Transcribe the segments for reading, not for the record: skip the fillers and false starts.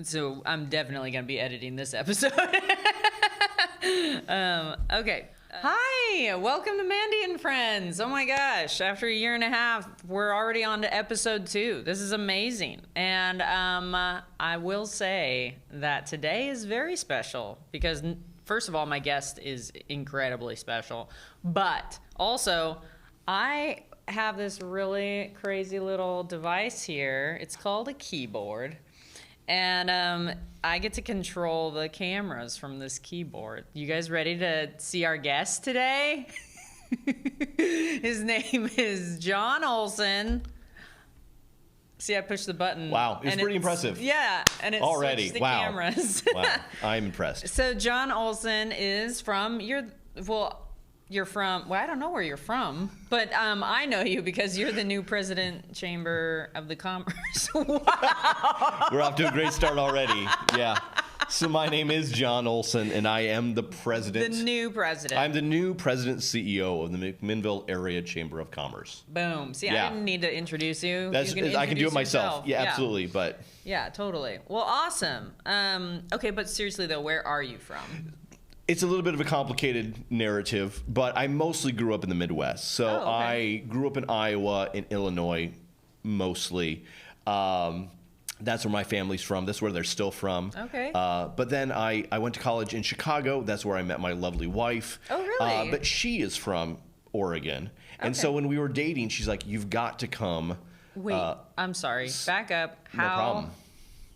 So I'm definitely going to be editing this episode. Okay. Hi, welcome to Mandy and Friends. Oh my gosh, after a year and a half, we're already on to episode 2. This is amazing. And I will say that today is very special because, first of all, my guest is incredibly special. But also, I have this really crazy little device here. It's called a keyboard. And I get to control the cameras from this keyboard. You guys ready to see our guest today? His name is John Olson. See, I pushed the button. Wow, it's pretty impressive. Yeah, and it switched the cameras. Wow, I'm impressed. So John Olson is from, you're from, well, I don't know where you're from, but I know you because you're the new president Chamber of the Commerce. Wow. We're off to a great start already. Yeah. So my name is John Olson, and I am the president. The new president. I'm the new president CEO of the McMinnville Area Chamber of Commerce. Boom. See, I didn't need to introduce you. I can do it myself. Yeah, absolutely. But yeah, totally. Well, awesome. Okay, but seriously though, where are you from? it's a little bit of a complicated narrative, but I mostly grew up in the Midwest. So I grew up in Iowa, in Illinois, mostly. That's where my family's from. That's where they're still from. Okay. But then I went to college in Chicago. That's where I met my lovely wife. Oh, really? But she is from Oregon. And so when we were dating, she's like, you've got to come. Wait, I'm sorry. Back up. No problem.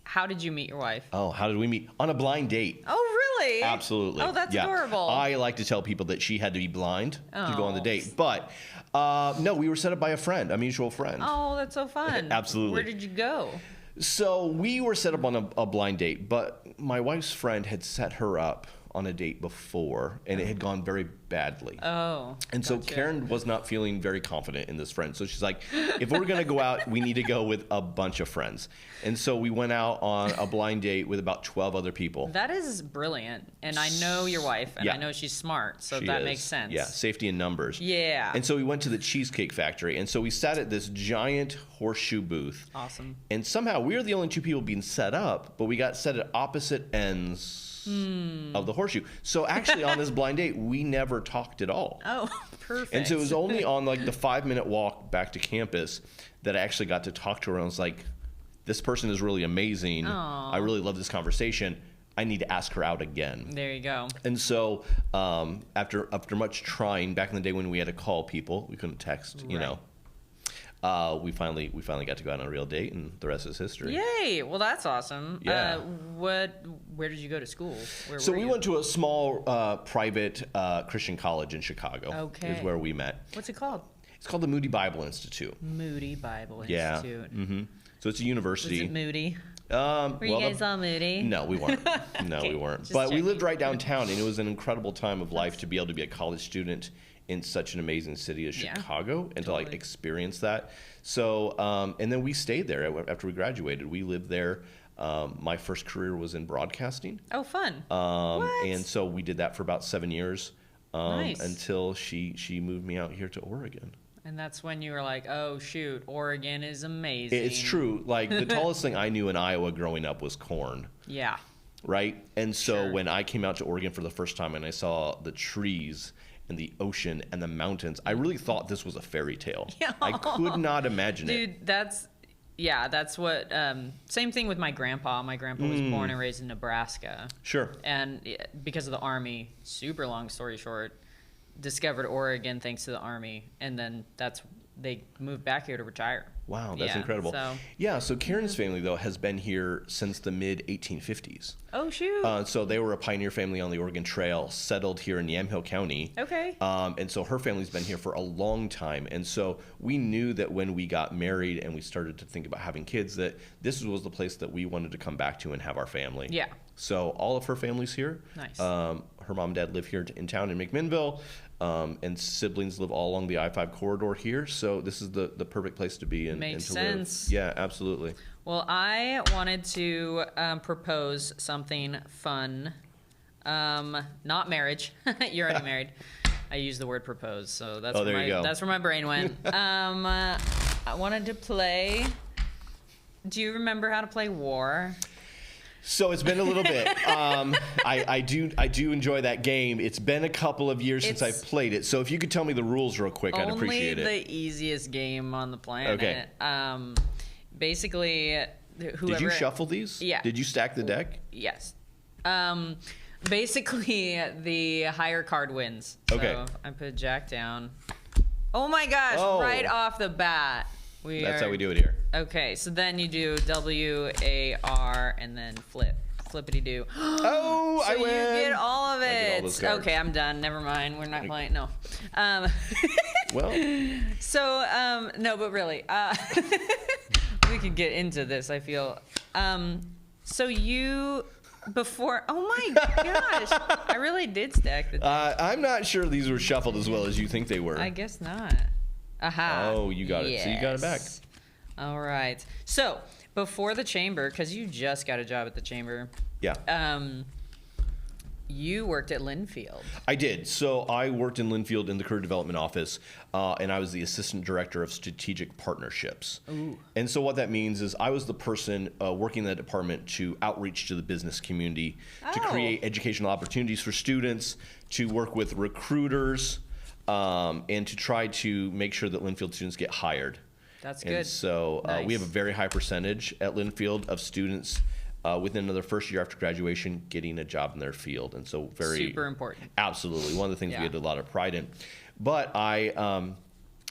How did you meet your wife? Oh, how did we meet? On a blind date. Oh, really? Absolutely. Oh, that's adorable. I like to tell people that she had to be blind to go on the date. But no, we were set up by a friend, a mutual friend. Oh, that's so fun. Absolutely. Where did you go? So we were set up on a blind date, but my wife's friend had set her up on a date before, and it had gone very badly. Oh. And so Karen was not feeling very confident in this friend. So she's like, if we're going to go out, we need to go with a bunch of friends. And so we went out on a blind date with about 12 other people. That is brilliant. And I know your wife, and I know she's smart, so that makes sense. Yeah, safety in numbers. Yeah. And so we went to the Cheesecake Factory. And so we sat at this giant horseshoe booth. Awesome. And somehow we were the only two people being set up, but we got set at opposite ends of the horseshoe. So actually on this blind date, we never talked at all. Oh, perfect. And so it was only on like the 5-minute walk back to campus that I actually got to talk to her. And I was like, this person is really amazing. Aww. I really love this conversation. I need to ask her out again. There you go. And so after much trying, back in the day when we had to call people, we couldn't text, you know. We finally got to go out on a real date, and the rest is history. Yay! Well, that's awesome. Yeah. Where did you go to school? So we went to a small private Christian college in Chicago. Okay. Is where we met. What's it called? It's called the Moody Bible Institute. Moody Bible Yeah. Institute. Mm-hmm. So it's a university. Was it moody? Were you guys all moody? No, we weren't. No, we weren't. But we lived right downtown, and it was an incredible time of life to be able to be a college student in such an amazing city as Chicago and to like experience that. So, and then we stayed there after we graduated. We lived there. My first career was in broadcasting. Oh, fun. And so we did that for about 7 years Nice. until she moved me out here to Oregon. And that's when you were like, oh, shoot, Oregon is amazing. It's true. Like the tallest thing I knew in Iowa growing up was corn. Yeah. Right? And so when I came out to Oregon for the first time and I saw the trees and the ocean and the mountains, I really thought this was a fairy tale. Yeah. I could not imagine it. Dude, that's what, same thing with my grandpa. My grandpa was born and raised in Nebraska. Sure. And because of the Army, super long story short, discovered Oregon thanks to the Army. And then they moved back here to retire. Wow, that's incredible. So Karen's family, though, has been here since the mid-1850s. Oh, shoot. So they were a pioneer family on the Oregon Trail, settled here in Yamhill County. Okay. And so her family's been here for a long time. And so we knew that when we got married and we started to think about having kids, that this was the place that we wanted to come back to and have our family. Yeah. So all of her family's here. Nice. Her mom and dad live here in town in McMinnville. And siblings live all along the I-5 corridor here, so this is the perfect place to be and to sense. live. Yeah, absolutely. Well, I wanted to propose something fun. Not marriage. You're already married. I used the word propose, so that's that's where my brain went. I wanted to play. Do you remember how to play War? So it's been a little bit. I do enjoy that game. It's been a couple of years since I've played it. So if you could tell me the rules real quick, I'd appreciate it. Only the easiest game on the planet. Okay. Basically, whoever. Did you shuffle these? Yeah. Did you stack the deck? Yes. Basically, the higher card wins. Okay. So I put Jack down. Oh my gosh! Right off the bat. That's how we do it here. Okay, so then you do W-A-R and then flip. Flippity-do. Oh, so I win! You get all of I it. get all those cards. Okay, I'm done. Never mind. We're not playing. No. Well. So, no, but really. We could get into this, I feel. So you... Before, oh my gosh, I really did stack the deck. I'm not sure these were shuffled as well as you think they were. I guess not. Aha. Oh, you got it. So you got it back. All right. So before the chamber, because you just got a job at the chamber. Yeah. You worked at Linfield. I did. So I worked in Linfield in the career development office, and I was the assistant director of strategic partnerships. Ooh. And so what that means is I was the person working in that department to outreach to the business community, to create educational opportunities for students, to work with recruiters, and to try to make sure that Linfield students get hired. That's good. And so Nice. we have a very high percentage at Linfield of students within their first year after graduation getting a job in their field. And so super important. Absolutely. One of the things we had a lot of pride in. But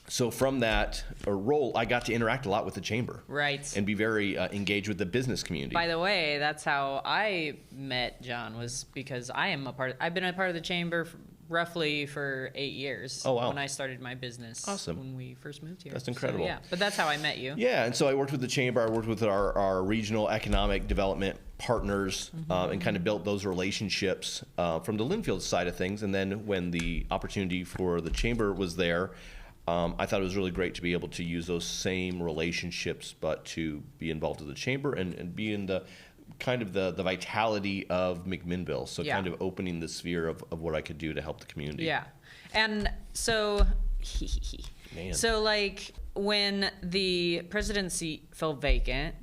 so from that role, I got to interact a lot with the chamber. Right. And be very engaged with the business community. By the way, that's how I met John, was because I've been a part of the chamber roughly for 8 years. Oh, wow. When I started my business. Awesome. When we first moved here. That's incredible. So, yeah, but that's how I met you. Yeah, and so I worked with the chamber. I worked with our regional economic development partners and kind of built those relationships from the Linfield side of things. And then when the opportunity for the chamber was there, I thought it was really great to be able to use those same relationships, but to be involved in the chamber and be in the kind of the vitality of McMinnville. So kind of opening the sphere of what I could do to help the community. Yeah. And so, Man. So like when the presidency fell vacant,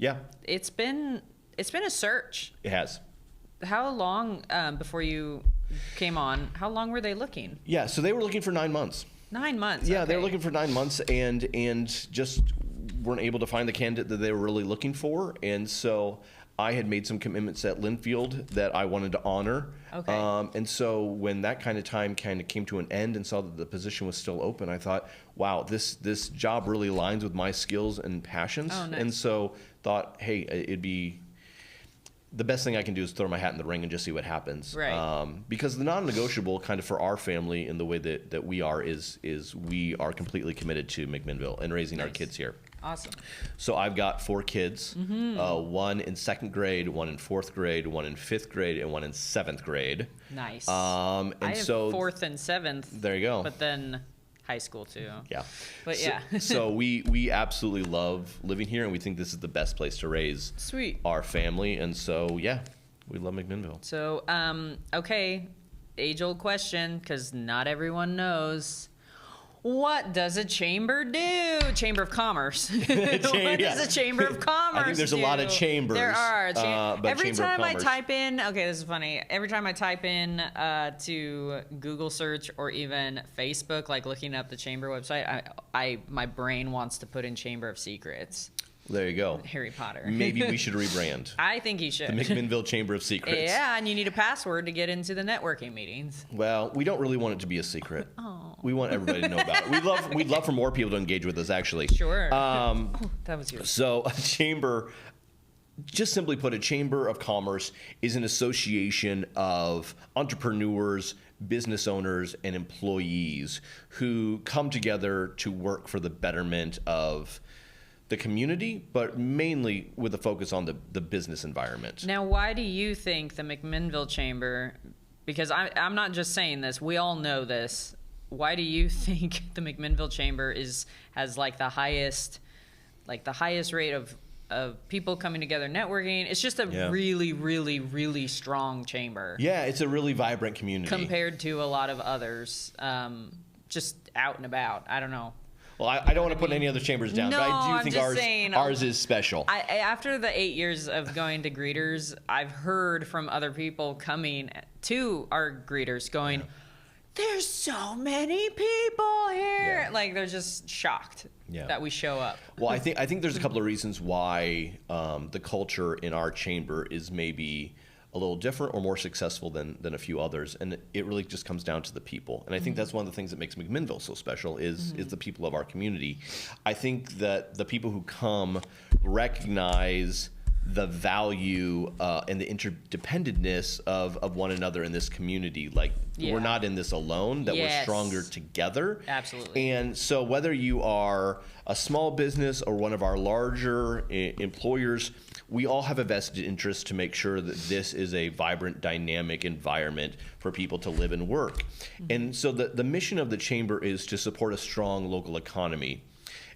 it's been a search. It has. How long before you came on, how long were they looking? Yeah, so they were looking for 9 months. 9 months. Yeah, okay. they were looking for 9 months and just weren't able to find the candidate that they were really looking for. And so I had made some commitments at Linfield that I wanted to honor. Okay. And so when that kind of time kind of came to an end and saw that the position was still open, I thought, wow, this job really aligns with my skills and passions. Oh, nice. And so thought, hey, it'd be the best thing I can do is throw my hat in the ring and just see what happens. Right. Because the non-negotiable kind of for our family in the way that we are is we are completely committed to McMinnville and raising our kids here. Awesome. So I've got 4 kids, one in 2nd grade, one in 4th grade, one in 5th grade, and one in 7th grade. Nice. And I have so 4th and 7th. There you go. But then high school too. Yeah. But so we absolutely love living here, and we think this is the best place to raise our family. And so we love McMinnville. So okay, age-old question, because not everyone knows. What does a chamber do? Chamber of Commerce. What does a Chamber of Commerce I think there's a lot of chambers. There are. But every Chamber time of I Commerce. type in, okay, this is funny. Every time I type in to Google search or even Facebook, like looking up the chamber website, my brain wants to put in Chamber of Secrets. There you go. Harry Potter. Maybe we should rebrand. I think you should. The McMinnville Chamber of Secrets. Yeah, and you need a password to get into the networking meetings. Well, we don't really want it to be a secret. Oh. We want everybody to know about it. We'd love for more people to engage with us, actually. Sure. That was yours. So a chamber, just simply put, a Chamber of Commerce is an association of entrepreneurs, business owners, and employees who come together to work for the betterment of the community, but mainly with a focus on the business environment. Now, why do you think the McMinnville Chamber, because I'm not just saying this, we all know this, why do you think the McMinnville Chamber has like the highest rate of people coming together networking? It's just a really, really, really strong chamber. Yeah, it's a really vibrant community. Compared to a lot of others, just out and about. I don't know. Well, I don't want to put any other chambers down, but I do think ours is special. After the 8 years of going to greeters, I've heard from other people coming to our greeters going, there's so many people here. Like, they're just shocked that we show up. Well, I think there's a couple of reasons why the culture in our chamber is maybe a little different or more successful than a few others, and it really just comes down to the people. And I think that's one of the things that makes McMinnville so special is the people of our community. I think that the people who come recognize the value and the interdependentness of one another in this community. Like, we're not in this alone, that we're stronger together. Absolutely. And so whether you are a small business or one of our larger employers, we all have a vested interest to make sure that this is a vibrant, dynamic environment for people to live and work. And so the mission of the chamber is to support a strong local economy.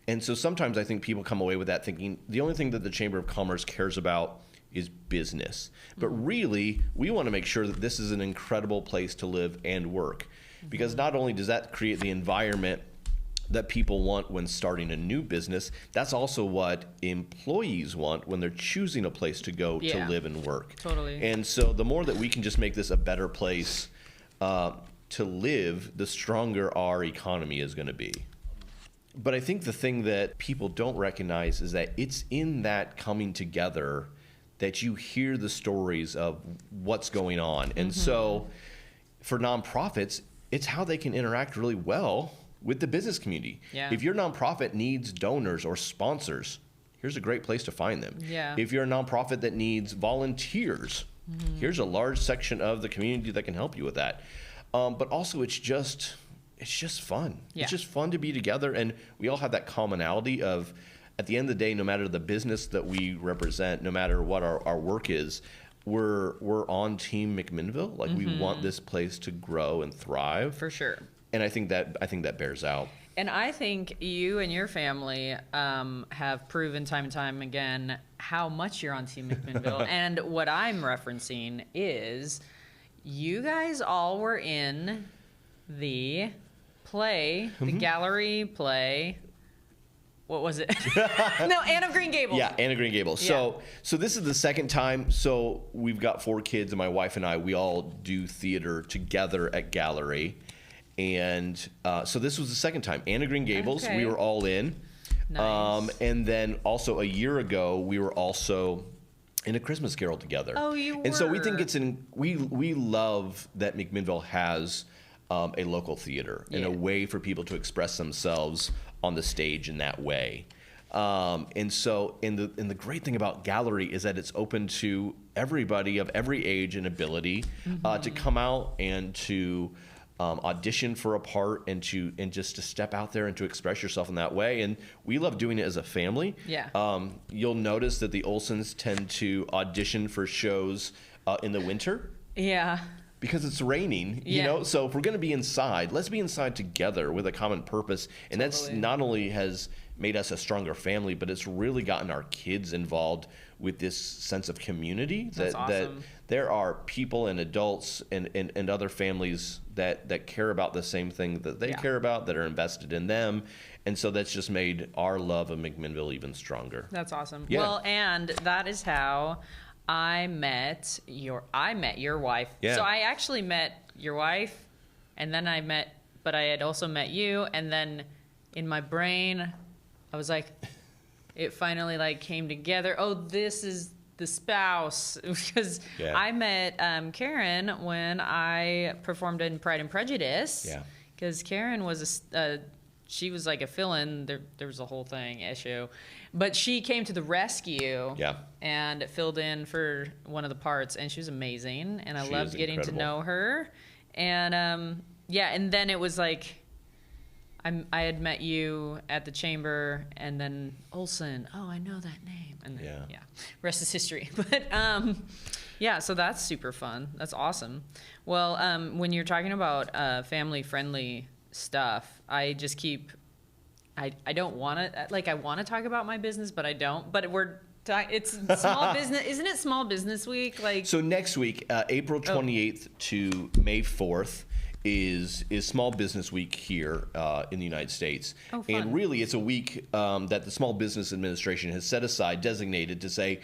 And so sometimes I think people come away with that thinking the only thing that the Chamber of Commerce cares about is business. But really, we want to make sure that this is an incredible place to live and work. Because not only does that create the environment that people want when starting a new business, that's also what employees want when they're choosing a place to go to live and work. Totally. And so the more that we can just make this a better place to live, the stronger our economy is going to be. But I think the thing that people don't recognize is that it's in that coming together that you hear the stories of what's going on. And so for nonprofits, it's how they can interact really well with the business community. Yeah. If your nonprofit needs donors or sponsors, here's a great place to find them. Yeah. If you're a nonprofit that needs volunteers, here's a large section of the community that can help you with that. But also it's just fun. Yeah. It's just fun to be together, and we all have that commonality of, at the end of the day, no matter the business that we represent, no matter what our work is, we're on Team McMinnville. Like, we want this place to grow and thrive. For sure. And I think that bears out. And I think you and your family have proven time and time again how much you're on Team McMinnville. And what I'm referencing is you guys all were in the play, the gallery play. What was it? No, Anne of Green Gables. Yeah, Anne of Green Gables. So this is the second time. So we've got 4 kids, and my wife and I, we all do theater together at Gallery. And so this was the second time. Anne of Green Gables, we were all in. Nice. And then also a year ago, we were also in A Christmas Carol together. Oh, you were. And so we think we love that McMinnville has a local theater and a way for people to express themselves on the stage in that way. And the great thing about Gallery is that it's open to everybody of every age and ability to come out and to audition for a part and just to step out there and to express yourself in that way. And we love doing it as a family. Yeah. You'll notice that the Olsons tend to audition for shows in the winter. Yeah. Because it's raining, you know? So if we're going to be inside, let's be inside together with a common purpose. And that's not only has made us a stronger family, but it's really gotten our kids involved with this sense of community. That there are people and adults and other families that care about the same thing that they care about, that are invested in them. And so that's just made our love of McMinnville even stronger. That's awesome. Yeah. Well, and that is how I met your wife. Yeah. So I actually met your wife, and then but I had also met you, and then in my brain, I was like, it finally like came together. Oh, this is the spouse, because I met Karen when I performed in Pride and Prejudice. Yeah. Because Karen was she was like a fill-in. There was a whole issue. But she came to the rescue and filled in for one of the parts, and she was amazing, and I loved getting to know her. And and then it was like I had met you at the chamber, and then Olson. Oh, I know that name. And then, rest is history. But so that's super fun. That's awesome. Well, when you're talking about family-friendly stuff, I just keep. I don't want to, I want to talk about my business, but I don't. But it's small business. Isn't it Small Business Week? So next week, April 28th to May 4th, is Small Business Week here in the United States. Oh, fun. And really, it's a week that the Small Business Administration has set aside, designated to say,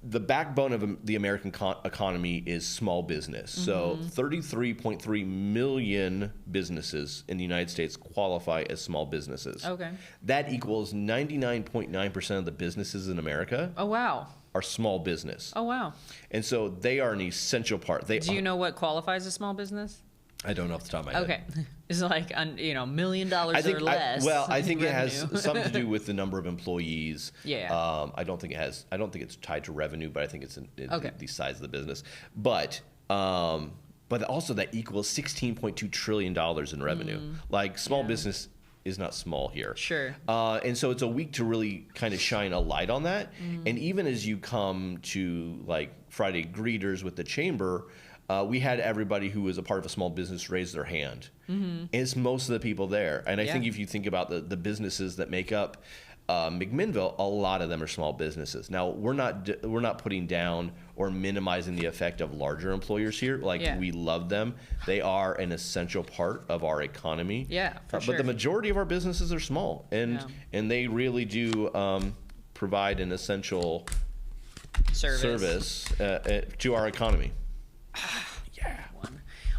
the backbone of the American economy is small business. So 33.3 million businesses in the United States qualify as small businesses. Okay. That equals 99.9% of the businesses in America. Oh, wow. Are small business. Oh, wow. And so they are an essential part. Do you know what qualifies as small business? I don't know off the top of my head. Okay. It's like, $1 million or less. I think it has something to do with the number of employees. Yeah. I don't think it's tied to revenue, but I think it's the size of the business. But also that equals $16.2 trillion in revenue. Like small business is not small here. Sure. And so it's a week to really kind of shine a light on that. And even as you come to like Friday greeters with the chamber, we had everybody who was a part of a small business raise their hand. And it's most of the people there. And I think if you think about the businesses that make up McMinnville, a lot of them are small businesses. Now, we're not putting down or minimizing the effect of larger employers here. We love them. They are an essential part of our economy. Yeah, for sure. But the majority of our businesses are small, and they really do provide an essential service to our economy. Yeah.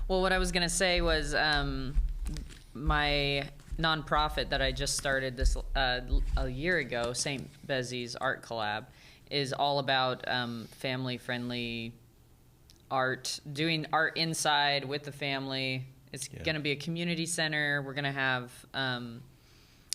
Well, what I was going to say was my nonprofit that I just started this a year ago, St. Bezzy's Art Collab, is all about family-friendly art, doing art inside with the family. It's going to be a community center. We're going to have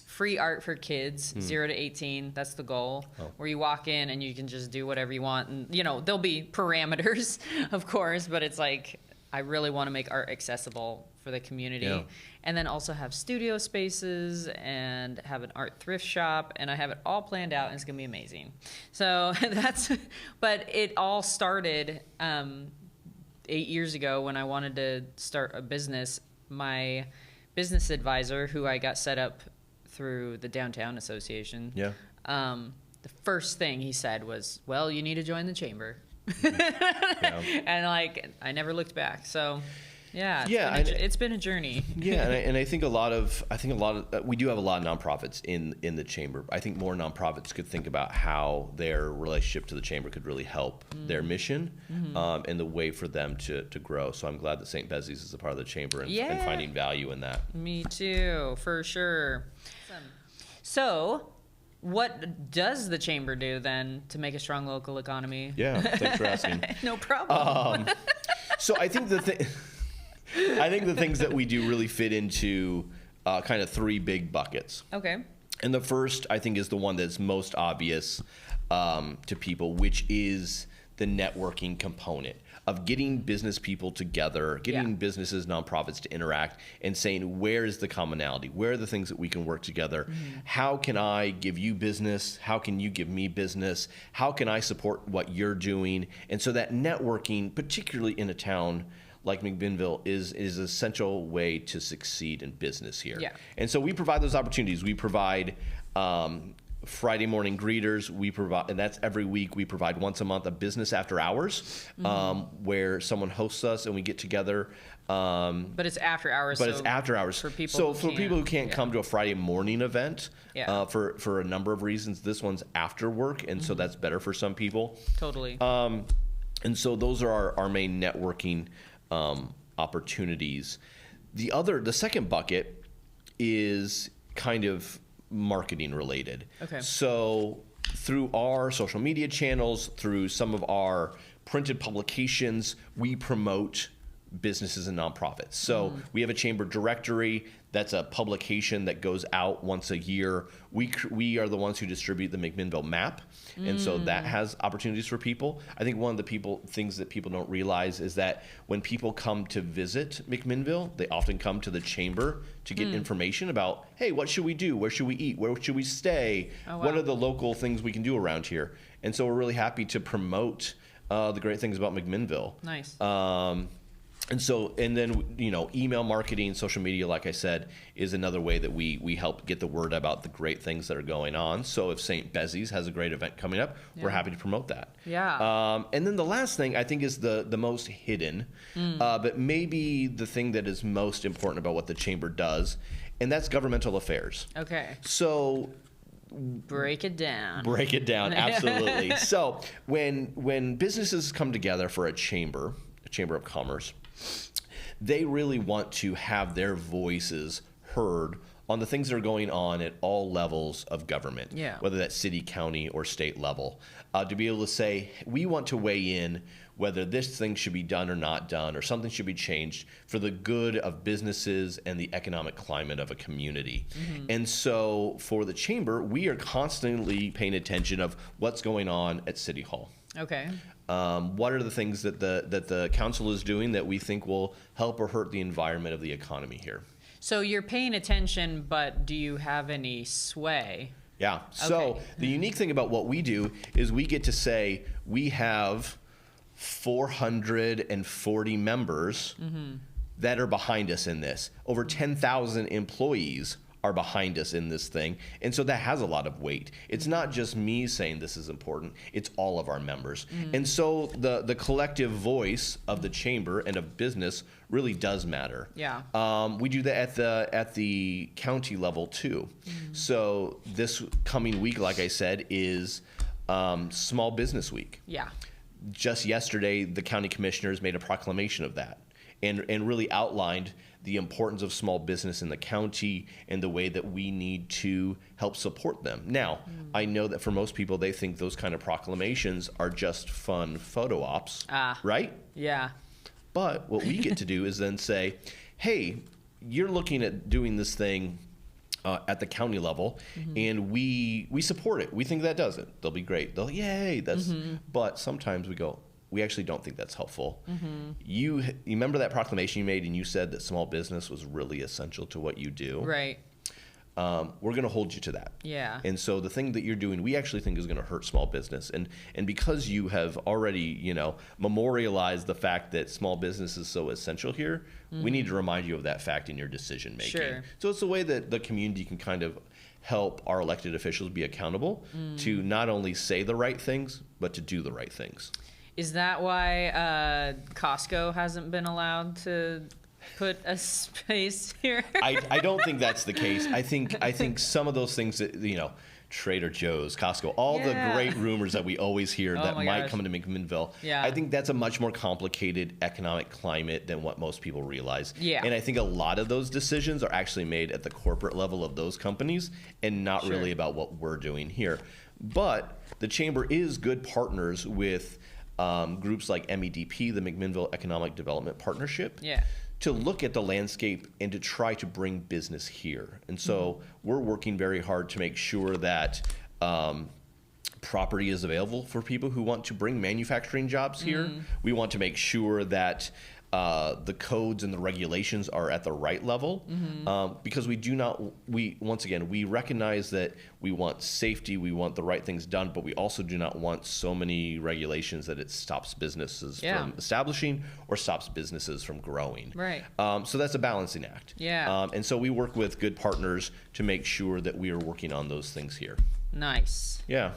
free art for kids, 0 to 18. That's the goal. Where you walk in and you can just do whatever you want. And, there'll be parameters, of course, but it's like, I really want to make art accessible for the community. Yeah. And then also have studio spaces and have an art thrift shop. And I have it all planned out, and it's going to be amazing. So but it all started 8 years ago when I wanted to start a business. My business advisor, who I got set up through the Downtown Association, the first thing he said was, well, you need to join the chamber. And I never looked back. So it's been a journey. And I think a lot of we do have a lot of nonprofits in the chamber. I think more nonprofits could think about how their relationship to the chamber could really help their mission and the way for them to grow. So I'm glad that St. Bezzy's is a part of the chamber and finding value in that. Me too, for sure. So, what does the chamber do then to make a strong local economy? Yeah, thanks for asking. No problem. So I think the things that we do really fit into kind of three big buckets. Okay. And the first, I think, is the one that's most obvious to people, which is the networking component of getting business people together, getting businesses, nonprofits to interact and saying, where is the commonality? Where are the things that we can work together? How can I give you business? How can you give me business? How can I support what you're doing? And so that networking, particularly in a town like McMinnville, is an essential way to succeed in business here. Yeah. And so we provide those opportunities. We provide Friday morning greeters. We provide, and that's every week. We provide once a month a business after hours, where someone hosts us and we get together. But it's after hours. But it's after hours for people. So for people who can't come to a Friday morning event, for a number of reasons, this one's after work, and so that's better for some people. Totally. And so those are our main networking opportunities. The second bucket is kind of marketing related. Okay. So through our social media channels, through some of our printed publications, we promote businesses and nonprofits. So we have a chamber directory. That's a publication that goes out once a year. We are the ones who distribute the McMinnville map, and so that has opportunities for people. I think one of the things that people don't realize is that when people come to visit McMinnville, they often come to the chamber to get information about, hey, what should we do? Where should we eat? Where should we stay? Oh, wow. What are the local things we can do around here? And so we're really happy to promote the great things about McMinnville. Nice. And so, and then, email marketing, social media, like I said, is another way that we help get the word about the great things that are going on. So if St. Bezzy's has a great event coming up, we're happy to promote that. Yeah. And then the last thing I think is the most hidden, but maybe the thing that is most important about what the Chamber does, and that's governmental affairs. Okay. So break it down. Break it down, absolutely. So when businesses come together for a chamber of commerce, they really want to have their voices heard on the things that are going on at all levels of government, whether that's city, county, or state level, to be able to say, we want to weigh in whether this thing should be done or not done, or something should be changed for the good of businesses and the economic climate of a community. And so for the Chamber, we are constantly paying attention of what's going on at City Hall. Okay. What are the things that the council is doing that we think will help or hurt the environment of the economy here? So you're paying attention, but do you have any sway? Yeah. So the unique thing about what we do is we get to say we have 440 members that are behind us in this. Over 10,000 employees are behind us in this thing. And so that has a lot of weight. It's not just me saying this is important, it's all of our members. And so the collective voice of the Chamber and of business really does matter. Yeah. We do that at the county level too. So this coming week, like I said, is Small Business Week. Yeah. Just yesterday, the county commissioners made a proclamation of that and really outlined the importance of small business in the county and the way that we need to help support them. Now, I know that for most people, they think those kind of proclamations are just fun photo ops, right? Yeah. But what we get to do is then say, hey, you're looking at doing this thing at the county level, and we support it. We think that does it. They'll be great. They'll, yay. That's. But sometimes we go, we actually don't think that's helpful. You remember that proclamation you made, and you said that small business was really essential to what you do. Right. We're going to hold you to that. Yeah. And so the thing that you're doing, we actually think is going to hurt small business. And because you have already, memorialized the fact that small business is so essential here, we need to remind you of that fact in your decision making. Sure. So it's a way that the community can kind of help our elected officials be accountable to not only say the right things, but to do the right things. Is that why Costco hasn't been allowed to put a space here? I don't think that's the case. I think some of those things that, Trader Joe's, Costco, all the great rumors that we always hear that might come to McMinnville. Yeah. I think that's a much more complicated economic climate than what most people realize. Yeah. And I think a lot of those decisions are actually made at the corporate level of those companies and not really about what we're doing here. But the Chamber is good partners with groups like MEDP, the McMinnville Economic Development Partnership. Yeah. To look at the landscape and to try to bring business here. And so we're working very hard to make sure that property is available for people who want to bring manufacturing jobs here. We want to make sure that the codes and the regulations are at the right level, because we recognize that we want safety, we want the right things done, but we also do not want so many regulations that it stops businesses from establishing or stops businesses from growing. Right. So that's a balancing act. Yeah. And so we work with good partners to make sure that we are working on those things here. Nice. Yeah.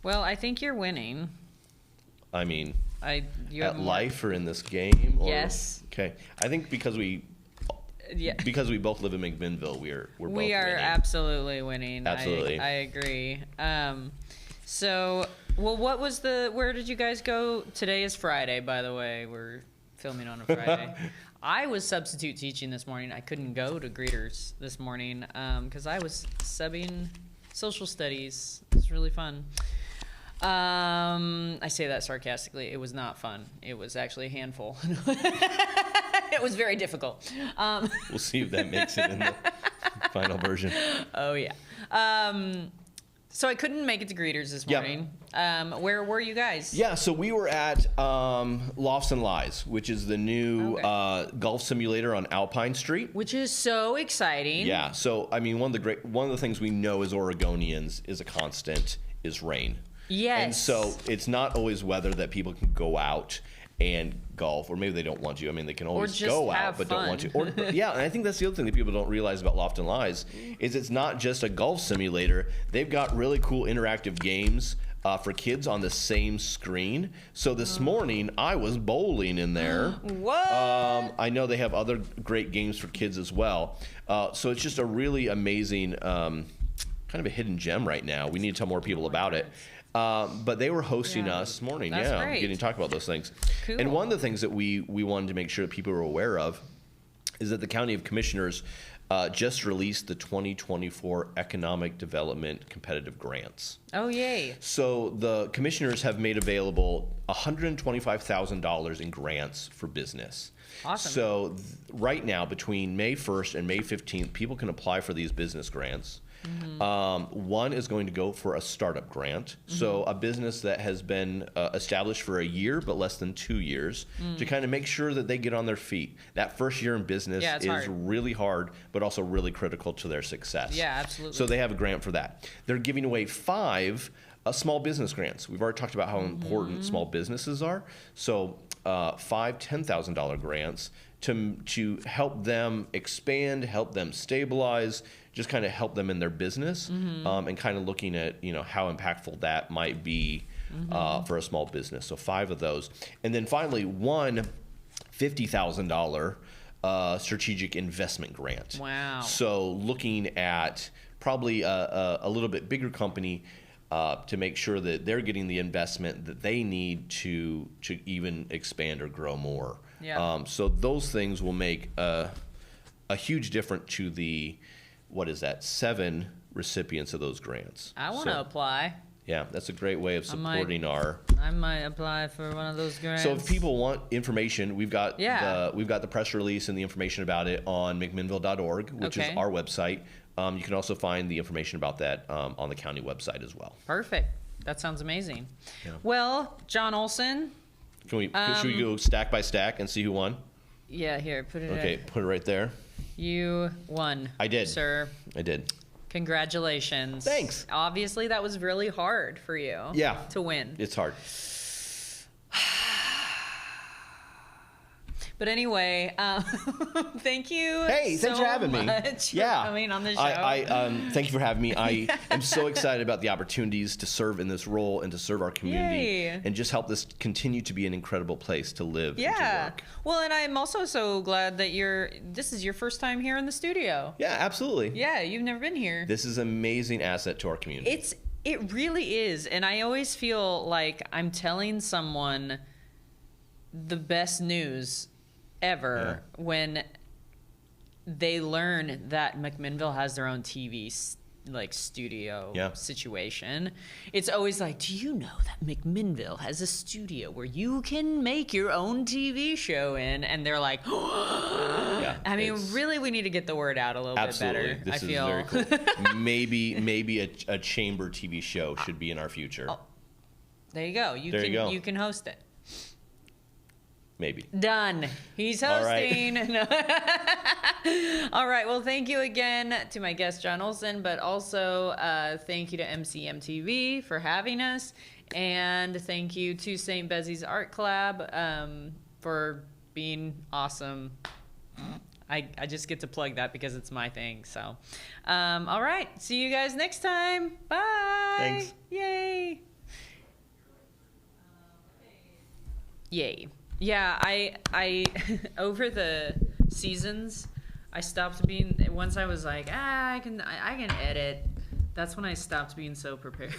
Well, I think you're winning. I mean, at life or in this game? Or, yes. Okay. I think because we both live in McMinnville, we're both winning. Absolutely winning. Absolutely. I agree. So, where did you guys go? Today is Friday, by the way. We're filming on a Friday. I was substitute teaching this morning. I couldn't go to Greeters this morning because I was subbing social studies. It was really fun. I say that sarcastically. It was not fun. It was actually a handful. It was very difficult. We'll see if that makes it in the final version. Oh, yeah. So I couldn't make it to Greeters this morning. Where were you guys? Yeah, so we were at Lofts and Lies, which is the new golf simulator on Alpine Street. Which is so exciting. Yeah, so I mean, one of the things we know as Oregonians is a constant is rain. Yes. And so it's not always weather that people can go out and golf, or maybe they don't want to. I mean, they can always go out, but fun. don't want to. Or, yeah, and I think that's the other thing that people don't realize about Loft and Lies is it's not just a golf simulator. They've got really cool interactive games for kids on the same screen. So this morning, I was bowling in there. What? I know they have other great games for kids as well. So it's just a really amazing, kind of a hidden gem right now. We need to tell more people about it. But they were hosting us this morning. That's great. Getting to talk about those things. Cool. And one of the things that we wanted to make sure that people were aware of is that the County of Commissioners just released the 2024 Economic Development Competitive Grants. Oh, yay. So the commissioners have made available $125,000 in grants for business. Awesome. So right now, between May 1st and May 15th, people can apply for these business grants. One is going to go for a startup grant. So a business that has been established for a year but less than 2 years to kind of make sure that they get on their feet. That first year in business is hard. Really hard, but also really critical to their success. Yeah, absolutely. So they have a grant for that. They're giving away 5 small business grants. We've already talked about how important small businesses are. So 5 $10,000 grants to help them expand, help them stabilize, just kind of help them in their business, and kind of looking at how impactful that might be for a small business. So 5 of those, and then finally one $50,000 strategic investment grant. Wow! So looking at probably a little bit bigger company. To make sure that they're getting the investment that they need to even expand or grow more. Yeah. So those things will make a huge difference to the, 7 recipients of those grants. I want to apply. Yeah, that's a great way of supporting I might apply for one of those grants. So if people want information, we've got the press release and the information about it on McMinnville.org, which is our website. You can also find the information about that on the county website as well. Perfect. That sounds amazing. Yeah. Well, John Olson. Should we go stack by stack and see who won? Yeah, here, put it Okay, put it right there. You won. I did. Sir. I did. Congratulations. Thanks. Obviously, that was really hard for you. Yeah. To win. It's hard. But anyway, thank you. Hey, thanks for having me. Yeah, coming on the show. Thank you for having me. I am so excited about the opportunities to serve in this role and to serve our community and just help this continue to be an incredible place to live and to work. Well, and I'm also so glad that this is your first time here in the studio. Yeah, absolutely. Yeah, you've never been here. This is an amazing asset to our community. It really is, and I always feel like I'm telling someone the best news ever when they learn that McMinnville has their own TV studio situation. It's always like, do you know that McMinnville has a studio where you can make your own TV show in? And they're like, I mean, really, we need to get the word out a little bit better. This is very cool. maybe a chamber TV show should be in our future. Oh, there you go. You can host it. Maybe. Done. He's hosting. All right. All right. Well, thank you again to my guest, John Olson, but also thank you to MCMTV for having us. And thank you to St. Bezzy's Art Collab for being awesome. I just get to plug that because it's my thing. So, all right. See you guys next time. Bye. Thanks. Yay. Yay. Yeah, I over the seasons, I stopped being. Once I was like, I can edit. That's when I stopped being so prepared.